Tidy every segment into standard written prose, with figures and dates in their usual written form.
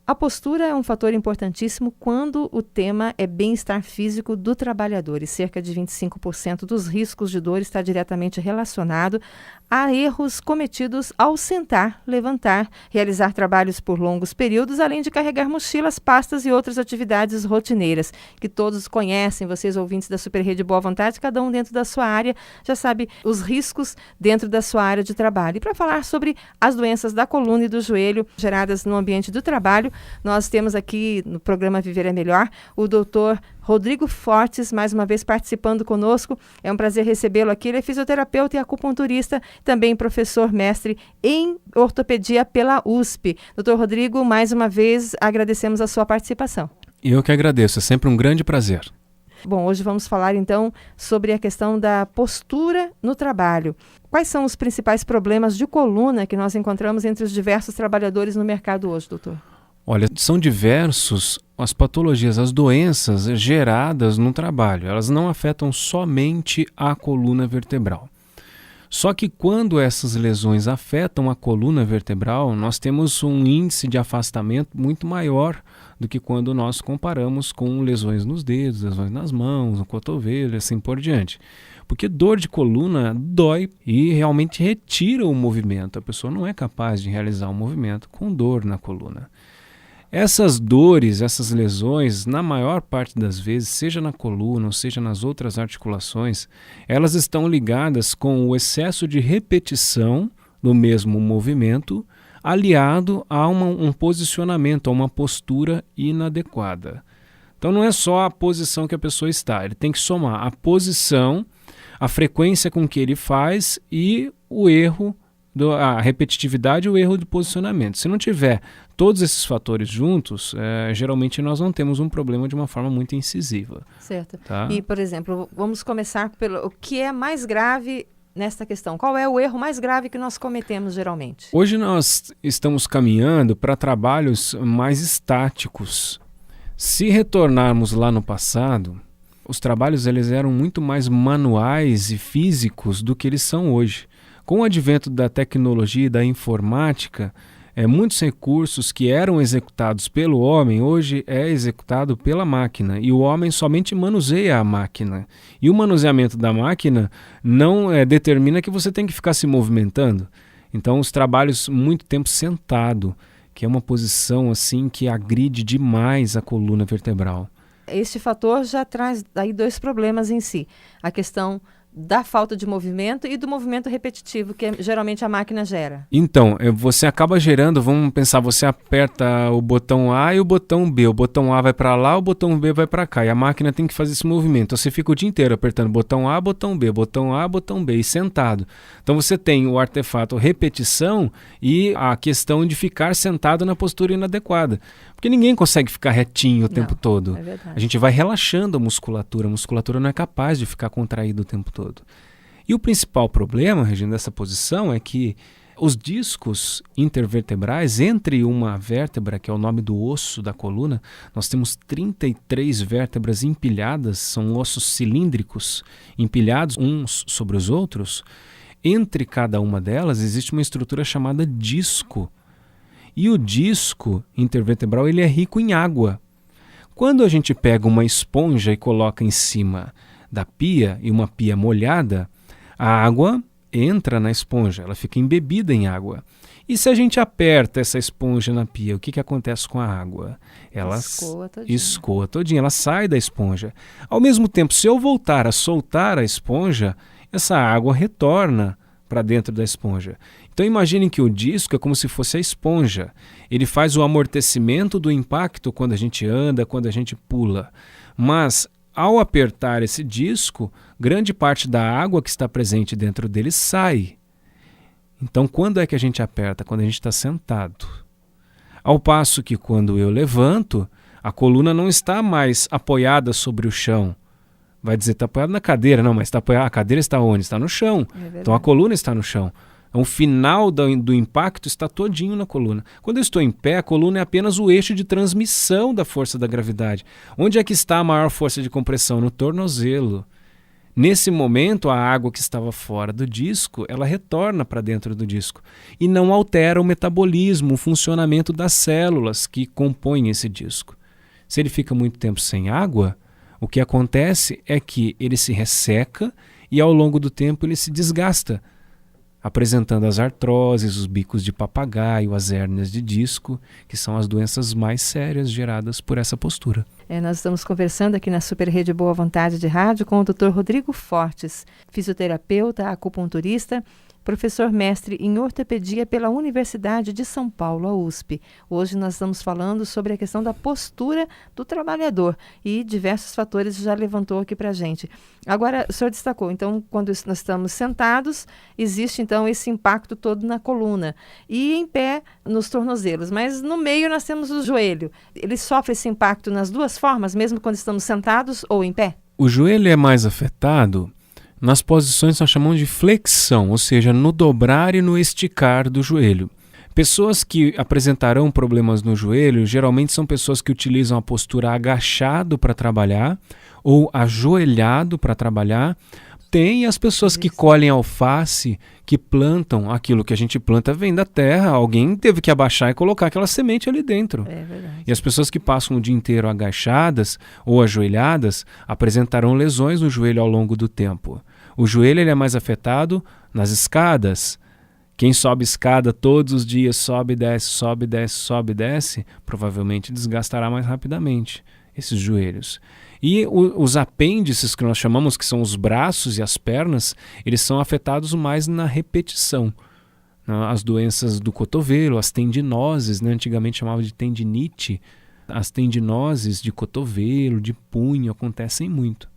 A postura é um fator importantíssimo quando o tema é bem-estar físico do trabalhador e cerca de 25% dos riscos de dor está diretamente relacionado a erros cometidos ao sentar, levantar, realizar trabalhos por longos períodos, além de carregar mochilas, pastas e outras atividades rotineiras, que todos conhecem, vocês ouvintes da Super Rede Boa Vontade, cada um dentro da sua área já sabe os riscos dentro da sua área de trabalho. E para falar sobre as doenças da coluna e do joelho geradas no ambiente do trabalho, nós temos aqui no programa Viver é Melhor o doutor Rodrigo Fortes, mais uma vez participando conosco. É um prazer recebê-lo aqui. Ele é fisioterapeuta e acupunturista, também professor mestre em ortopedia pela USP. Doutor Rodrigo, mais uma vez agradecemos a sua participação. Eu que agradeço, é sempre um grande prazer. Bom, hoje vamos falar então sobre a questão da postura no trabalho. Quais são os principais problemas de coluna que nós encontramos entre os diversos trabalhadores no mercado hoje, doutor? Olha, são diversos as patologias, as doenças geradas no trabalho. Elas não afetam somente a coluna vertebral. Só que quando essas lesões afetam a coluna vertebral, nós temos um índice de afastamento muito maior do que quando nós comparamos com lesões nos dedos, lesões nas mãos, no cotovelo e assim por diante. Porque dor de coluna dói e realmente retira o movimento. A pessoa não é capaz de realizar um movimento com dor na coluna. Essas dores, essas lesões, na maior parte das vezes, seja na coluna ou seja nas outras articulações, elas estão ligadas com o excesso de repetição no mesmo movimento, aliado a um posicionamento, a uma postura inadequada. Então não é só a posição que a pessoa está, ele tem que somar a posição, a frequência com que ele faz e o erro, a repetitividade e o erro de posicionamento. Se não tiver todos esses fatores juntos, geralmente nós não temos um problema de uma forma muito incisiva. Certo. Tá? E, por exemplo, vamos começar pelo o que é mais grave nesta questão. Qual é o erro mais grave que nós cometemos geralmente? Hoje nós estamos caminhando para trabalhos mais estáticos. Se retornarmos lá no passado, os trabalhos eles eram muito mais manuais e físicos do que eles são hoje. Com o advento da tecnologia e da informática, muitos recursos que eram executados pelo homem, hoje é executado pela máquina. E o homem somente manuseia a máquina. E o manuseamento da máquina não determina que você tem que ficar se movimentando. Então, os trabalhos muito tempo sentado, que é uma posição assim que agride demais a coluna vertebral. Este fator já traz aí dois problemas em si. A questão da falta de movimento e do movimento repetitivo que geralmente a máquina gera. Então, você acaba gerando, vamos pensar, você aperta o botão A e o botão B. O botão A vai para lá, o botão B vai para cá. E a máquina tem que fazer esse movimento. Então, você fica o dia inteiro apertando botão A, botão B, botão A, botão B e sentado. Então, você tem o artefato repetição e a questão de ficar sentado na postura inadequada. Porque ninguém consegue ficar retinho o tempo todo. É verdade. A gente vai relaxando a musculatura não é capaz de ficar contraída o tempo todo. E o principal problema, Regina, dessa posição é que os discos intervertebrais, entre uma vértebra, que é o nome do osso da coluna, nós temos 33 vértebras empilhadas, são ossos cilíndricos, empilhados uns sobre os outros. Entre cada uma delas existe uma estrutura chamada disco. E o disco intervertebral ele é rico em água. Quando a gente pega uma esponja e coloca em cima da pia, e uma pia molhada, a água entra na esponja, ela fica embebida em água. E se a gente aperta essa esponja na pia, o que acontece com a água? Ela escoa todinha, ela sai da esponja. Ao mesmo tempo, se eu voltar a soltar a esponja, essa água retorna para dentro da esponja. Então imaginem que o disco é como se fosse a esponja. Ele faz o amortecimento do impacto quando a gente anda, quando a gente pula. Mas ao apertar esse disco, grande parte da água que está presente dentro dele sai. Então quando é que a gente aperta? Quando a gente está sentado. Ao passo que quando eu levanto, a coluna não está mais apoiada sobre o chão. Vai dizer, está apoiado na cadeira. Não, mas a cadeira está onde? Está no chão. Então a coluna está no chão. Então, o final do impacto está todinho na coluna. Quando eu estou em pé, a coluna é apenas o eixo de transmissão da força da gravidade. Onde é que está a maior força de compressão? No tornozelo. Nesse momento, a água que estava fora do disco, ela retorna para dentro do disco e não altera o metabolismo, o funcionamento das células que compõem esse disco. Se ele fica muito tempo sem água, o que acontece é que ele se resseca e ao longo do tempo ele se desgasta, apresentando as artroses, os bicos de papagaio, as hérnias de disco, que são as doenças mais sérias geradas por essa postura. Nós estamos conversando aqui na Super Rede Boa Vontade de Rádio com o Dr. Rodrigo Fortes, fisioterapeuta, acupunturista, professor mestre em ortopedia pela Universidade de São Paulo, a USP. Hoje nós estamos falando sobre a questão da postura do trabalhador e diversos fatores já levantou aqui para a gente. Agora, o senhor destacou, então, quando nós estamos sentados, existe então esse impacto todo na coluna e em pé nos tornozelos, mas no meio nós temos o joelho. Ele sofre esse impacto nas duas formas, mesmo quando estamos sentados ou em pé? O joelho é mais afetado nas posições que nós chamamos de flexão, ou seja, no dobrar e no esticar do joelho. Pessoas que apresentarão problemas no joelho geralmente são pessoas que utilizam a postura agachado para trabalhar ou ajoelhado para trabalhar. Tem as pessoas que colhem alface, que plantam aquilo que a gente planta vem da terra. Alguém teve que abaixar e colocar aquela semente ali dentro. É verdade. E as pessoas que passam o dia inteiro agachadas ou ajoelhadas apresentarão lesões no joelho ao longo do tempo. O joelho ele é mais afetado nas escadas. Quem sobe escada todos os dias, sobe, desce, provavelmente desgastará mais rapidamente esses joelhos. E os apêndices que nós chamamos, que são os braços e as pernas, eles são afetados mais na repetição. As doenças do cotovelo, as tendinoses, antigamente chamava de tendinite, as tendinoses de cotovelo, de punho, acontecem muito.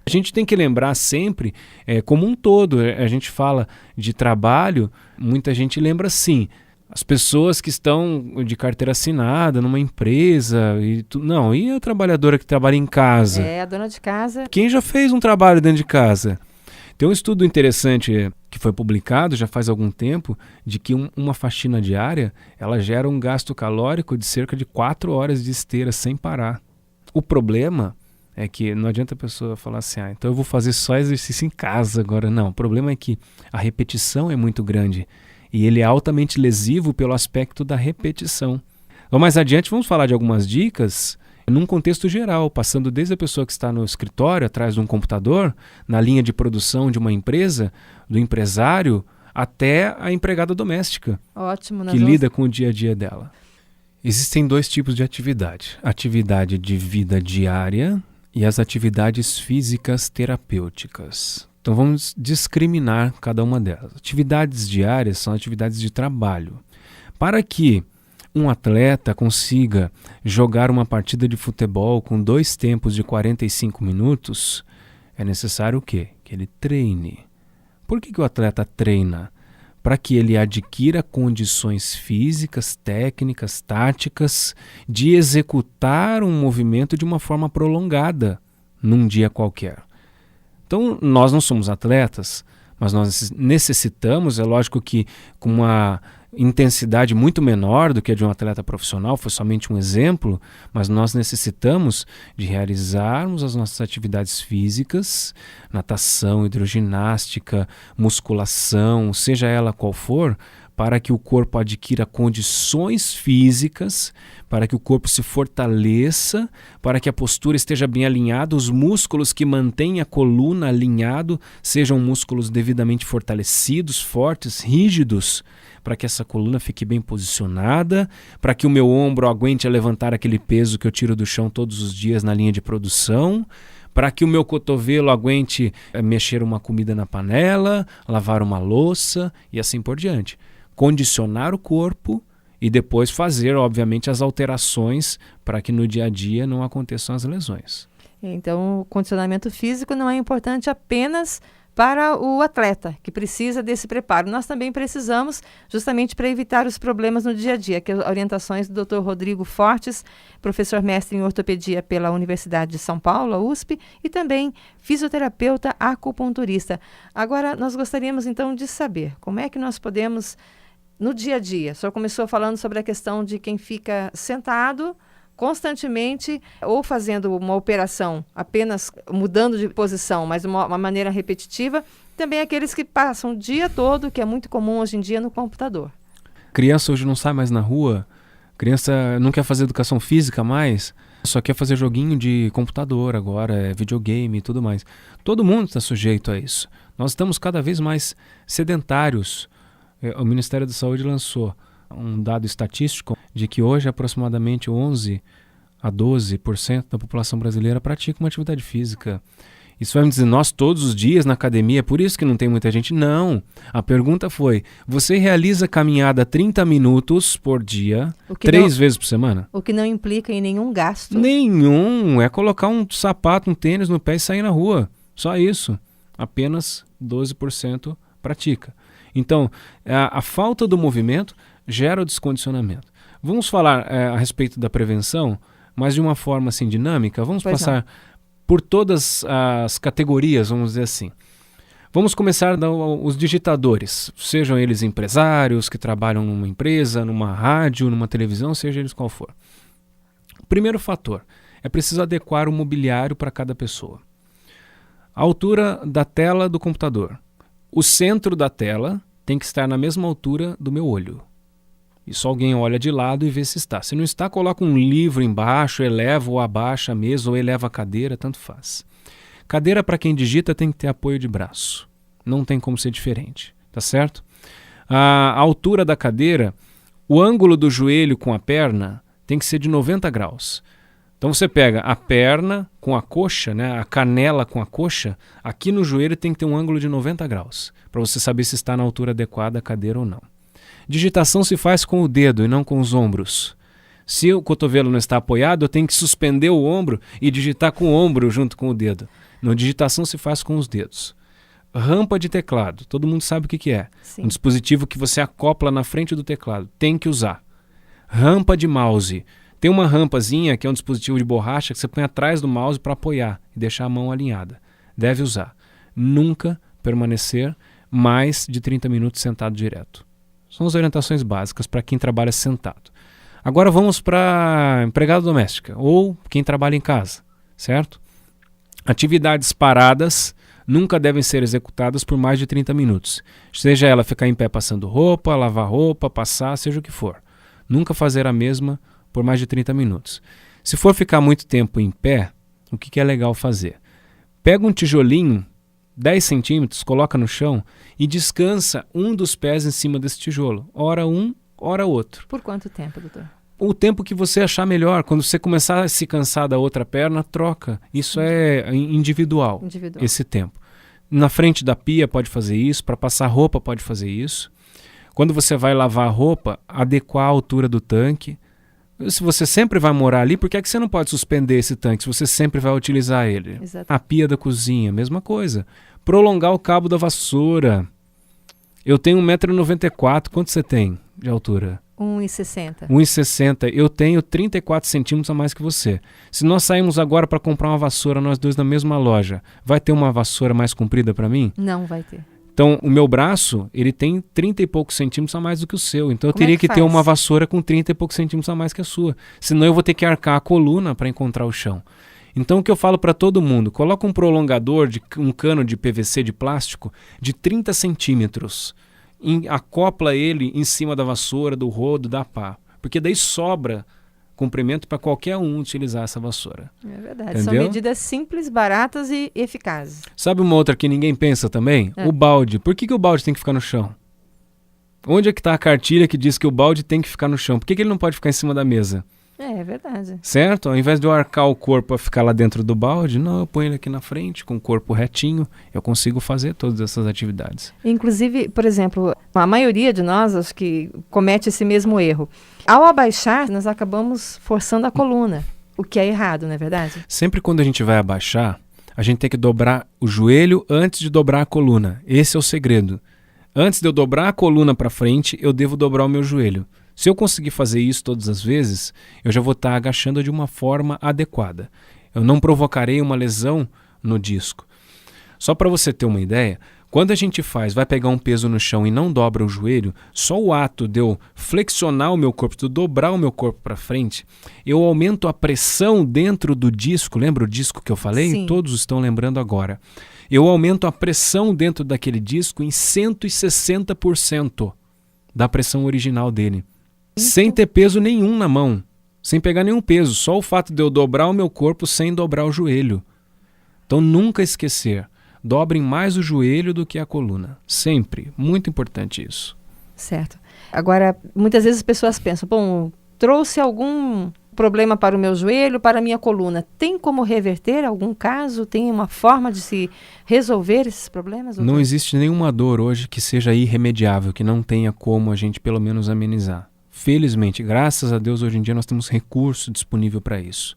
A gente tem que lembrar sempre, como um todo, a gente fala de trabalho, muita gente lembra assim, as pessoas que estão de carteira assinada numa empresa, e a trabalhadora que trabalha em casa? A dona de casa. Quem já fez um trabalho dentro de casa? Tem um estudo interessante que foi publicado já faz algum tempo, de que uma faxina diária, ela gera um gasto calórico de cerca de 4 horas de esteira sem parar. O problema é que não adianta a pessoa falar assim, então eu vou fazer só exercício em casa agora. Não, o problema é que a repetição é muito grande e ele é altamente lesivo pelo aspecto da repetição. Então, mais adiante vamos falar de algumas dicas num contexto geral, passando desde a pessoa que está no escritório, atrás de um computador, na linha de produção de uma empresa, do empresário, até a empregada doméstica. Ótimo, que lida com o dia a dia dela. Existem 2 tipos de atividade. Atividade de vida diária e as atividades físicas terapêuticas. Então vamos discriminar cada uma delas. Atividades diárias são atividades de trabalho. Para que um atleta consiga jogar uma partida de futebol com 2 tempos de 45 minutos, é necessário o quê? Que ele treine. Por que o atleta treina? Para que ele adquira condições físicas, técnicas, táticas de executar um movimento de uma forma prolongada num dia qualquer. Então, nós não somos atletas, mas nós necessitamos, é lógico que com uma intensidade muito menor do que a de um atleta profissional, foi somente um exemplo, mas nós necessitamos de realizarmos as nossas atividades físicas, natação, hidroginástica, musculação, seja ela qual for, para que o corpo adquira condições físicas, para que o corpo se fortaleça, para que a postura esteja bem alinhada, os músculos que mantêm a coluna alinhado sejam músculos devidamente fortalecidos, fortes, rígidos, para que essa coluna fique bem posicionada, para que o meu ombro aguente a levantar aquele peso que eu tiro do chão todos os dias na linha de produção, para que o meu cotovelo aguente mexer uma comida na panela, lavar uma louça e assim por diante. Condicionar o corpo e depois fazer, obviamente, as alterações para que no dia a dia não aconteçam as lesões. Então, o condicionamento físico não é importante apenas para o atleta, que precisa desse preparo. Nós também precisamos, justamente para evitar os problemas no dia a dia, que as orientações do Dr. Rodrigo Fortes, professor mestre em ortopedia pela Universidade de São Paulo, a USP, e também fisioterapeuta acupunturista. Agora, nós gostaríamos, então, de saber como é que nós podemos, no dia a dia, o senhor começou falando sobre a questão de quem fica sentado constantemente ou fazendo uma operação apenas mudando de posição, mas de uma maneira repetitiva. Também aqueles que passam o dia todo, que é muito comum hoje em dia, no computador. Criança hoje não sai mais na rua, criança não quer fazer educação física mais, só quer fazer joguinho de computador agora, videogame e tudo mais. Todo mundo está sujeito a isso. Nós estamos cada vez mais sedentários. O Ministério da Saúde lançou um dado estatístico de que hoje aproximadamente 11 a 12% da população brasileira pratica uma atividade física. Isso vai me dizer, nós todos os dias na academia, é por isso que não tem muita gente? Não. A pergunta foi, você realiza caminhada 30 minutos por dia, 3 vezes por semana? O que não implica em nenhum gasto. Nenhum. É colocar um sapato, um tênis no pé e sair na rua. Só isso. Apenas 12% pratica. Então, a falta do movimento gera o descondicionamento. Vamos falar a respeito da prevenção, mas de uma forma assim dinâmica. Vamos passar por todas as categorias, vamos dizer assim. Vamos começar os digitadores, sejam eles empresários que trabalham numa empresa, numa rádio, numa televisão, seja eles qual for. O primeiro fator é preciso adequar o mobiliário para cada pessoa. A altura da tela do computador. O centro da tela tem que estar na mesma altura do meu olho. Isso alguém olha de lado e vê se está. Se não está, coloca um livro embaixo, eleva ou abaixa a mesa ou eleva a cadeira, tanto faz. Cadeira para quem digita tem que ter apoio de braço. Não tem como ser diferente, tá certo? A altura da cadeira, o ângulo do joelho com a perna tem que ser de 90 graus. Então você pega a perna com a coxa, né, a canela com a coxa, aqui no joelho tem que ter um ângulo de 90 graus, para você saber se está na altura adequada a cadeira ou não. Digitação se faz com o dedo e não com os ombros. Se o cotovelo não está apoiado, eu tenho que suspender o ombro e digitar com o ombro junto com o dedo. Na digitação se faz com os dedos. Rampa de teclado, todo mundo sabe o que é. Sim. Um dispositivo que você acopla na frente do teclado, tem que usar. Rampa de mouse. Tem uma rampazinha que é um dispositivo de borracha que você põe atrás do mouse para apoiar e deixar a mão alinhada. Deve usar. Nunca permanecer mais de 30 minutos sentado direto. São as orientações básicas para quem trabalha sentado. Agora vamos para empregada doméstica ou quem trabalha em casa, certo? Atividades paradas nunca devem ser executadas por mais de 30 minutos. Seja ela ficar em pé passando roupa, lavar roupa, passar, seja o que for. Nunca fazer a mesma por mais de 30 minutos. Se for ficar muito tempo em pé, o que é legal fazer? Pega um tijolinho, 10 centímetros, coloca no chão e descansa um dos pés em cima desse tijolo. Ora um, ora outro. Por quanto tempo, doutor? O tempo que você achar melhor. Quando você começar a se cansar da outra perna, troca. Isso é individual, esse tempo. Na frente da pia pode fazer isso, para passar roupa pode fazer isso. Quando você vai lavar a roupa, adequar a altura do tanque. Se você sempre vai morar ali, por que é que você não pode suspender esse tanque se você sempre vai utilizar ele? Exato. A pia da cozinha, mesma coisa. Prolongar o cabo da vassoura. Eu tenho 1,94 m. Quanto você tem de altura? 1,60 m. 1,60 m. Eu tenho 34 centímetros a mais que você. Se nós sairmos agora para comprar uma vassoura, nós dois na mesma loja, vai ter uma vassoura mais comprida para mim? Não vai ter. Então, o meu braço, ele tem 30 e poucos centímetros a mais do que o seu. Então, eu Como teria que ter faz? uma vassoura com 30 e poucos centímetros a mais que a sua. Senão, eu vou ter que arcar a coluna para encontrar o chão. Então, o que eu falo para todo mundo, coloca um prolongador, um cano de PVC de plástico de 30 centímetros. Acopla ele em cima da vassoura, do rodo, da pá. Porque daí sobra comprimento para qualquer um utilizar essa vassoura. É verdade. Entendeu? São medidas simples, baratas e eficazes. Sabe uma outra que ninguém pensa também? O balde. Por que o balde tem que ficar no chão? Onde é que está a cartilha que diz que o balde tem que ficar no chão? Por que ele não pode ficar em cima da mesa? É verdade. Certo? Ao invés de eu arcar o corpo a ficar lá dentro do balde, não, eu ponho ele aqui na frente, com o corpo retinho, eu consigo fazer todas essas atividades. Inclusive, por exemplo, a maioria de nós, acho que comete esse mesmo erro. Ao abaixar, nós acabamos forçando a coluna, o que é errado, não é verdade? Sempre quando a gente vai abaixar, a gente tem que dobrar o joelho antes de dobrar a coluna. Esse é o segredo. Antes de eu dobrar a coluna para frente, eu devo dobrar o meu joelho. Se eu conseguir fazer isso todas as vezes, eu já vou estar agachando de uma forma adequada. Eu não provocarei uma lesão no disco. Só para você ter uma ideia, Quando a gente vai pegar um peso no chão e não dobra o joelho, só o ato de eu flexionar o meu corpo, de eu dobrar o meu corpo para frente, eu aumento a pressão dentro do disco. Lembra o disco que eu falei? Sim. Todos estão lembrando agora. Eu aumento a pressão dentro daquele disco em 160% da pressão original dele. Sem ter peso nenhum na mão, sem pegar nenhum peso, só o fato de eu dobrar o meu corpo sem dobrar o joelho. Então nunca esquecer. Dobrem mais o joelho do que a coluna. Sempre. Muito importante isso. Certo. Agora, muitas vezes as pessoas pensam, bom, trouxe algum problema para o meu joelho, para a minha coluna. Tem como reverter algum caso? Tem uma forma de se resolver esses problemas? Não existe nenhuma dor hoje que seja irremediável, que não tenha como a gente pelo menos amenizar. Felizmente, graças a Deus, hoje em dia nós temos recurso disponível para isso.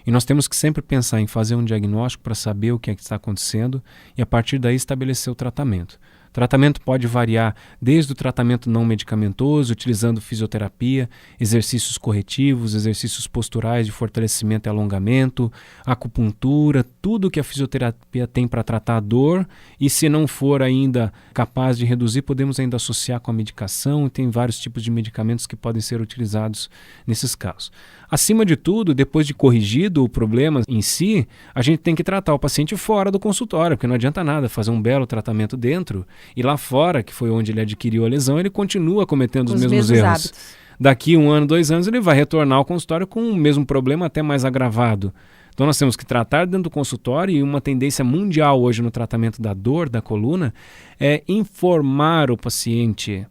E nós temos que sempre pensar em fazer um diagnóstico para saber o que é que está acontecendo e a partir daí estabelecer o tratamento. O tratamento pode variar desde o tratamento não medicamentoso, utilizando fisioterapia, exercícios corretivos, exercícios posturais de fortalecimento e alongamento, acupuntura, tudo que a fisioterapia tem para tratar a dor, e se não for ainda capaz de reduzir, podemos ainda associar com a medicação, e tem vários tipos de medicamentos que podem ser utilizados nesses casos. Acima de tudo, depois de corrigido o problema em si, a gente tem que tratar o paciente fora do consultório, porque não adianta nada fazer um belo tratamento dentro e lá fora, que foi onde ele adquiriu a lesão, ele continua cometendo os mesmos erros. Hábitos. Daqui 1 ano, 2 anos, ele vai retornar ao consultório com o mesmo problema, até mais agravado. Então nós temos que tratar dentro do consultório, e uma tendência mundial hoje no tratamento da dor da coluna é informar o paciente,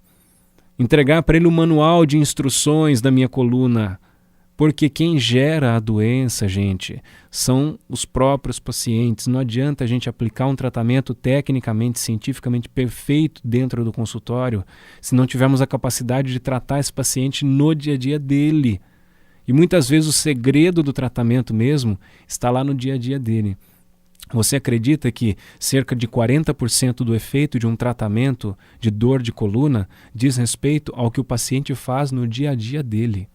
entregar para ele o manual de instruções da minha coluna. Porque quem gera a doença, gente, são os próprios pacientes. Não adianta a gente aplicar um tratamento tecnicamente, cientificamente perfeito dentro do consultório se não tivermos a capacidade de tratar esse paciente no dia a dia dele. E muitas vezes o segredo do tratamento mesmo está lá no dia a dia dele. Você acredita que cerca de 40% do efeito de um tratamento de dor de coluna diz respeito ao que o paciente faz no dia a dia dele?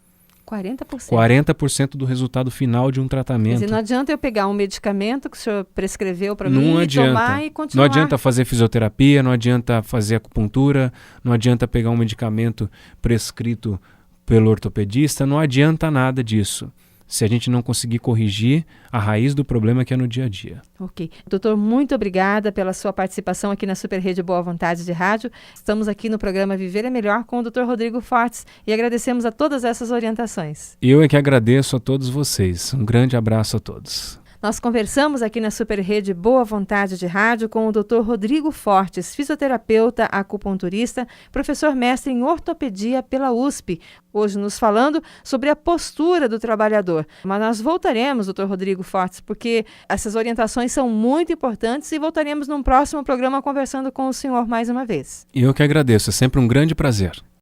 40%. 40% do resultado final de um tratamento. Quer dizer, não adianta eu pegar um medicamento que o senhor prescreveu para mim e tomar e continuar. Não adianta fazer fisioterapia, não adianta fazer acupuntura, não adianta pegar um medicamento prescrito pelo ortopedista, não adianta nada disso, se a gente não conseguir corrigir a raiz do problema que é no dia a dia. Ok. Doutor, muito obrigada pela sua participação aqui na Super Rede Boa Vontade de Rádio. Estamos aqui no programa Viver é Melhor com o Dr. Rodrigo Fortes e agradecemos a todas essas orientações. Eu é que agradeço a todos vocês. Um grande abraço a todos. Nós conversamos aqui na Super Rede Boa Vontade de Rádio com o Dr. Rodrigo Fortes, fisioterapeuta, acupunturista, professor mestre em ortopedia pela USP, hoje nos falando sobre a postura do trabalhador. Mas nós voltaremos, Dr. Rodrigo Fortes, porque essas orientações são muito importantes e voltaremos num próximo programa conversando com o senhor mais uma vez. Eu que agradeço, é sempre um grande prazer.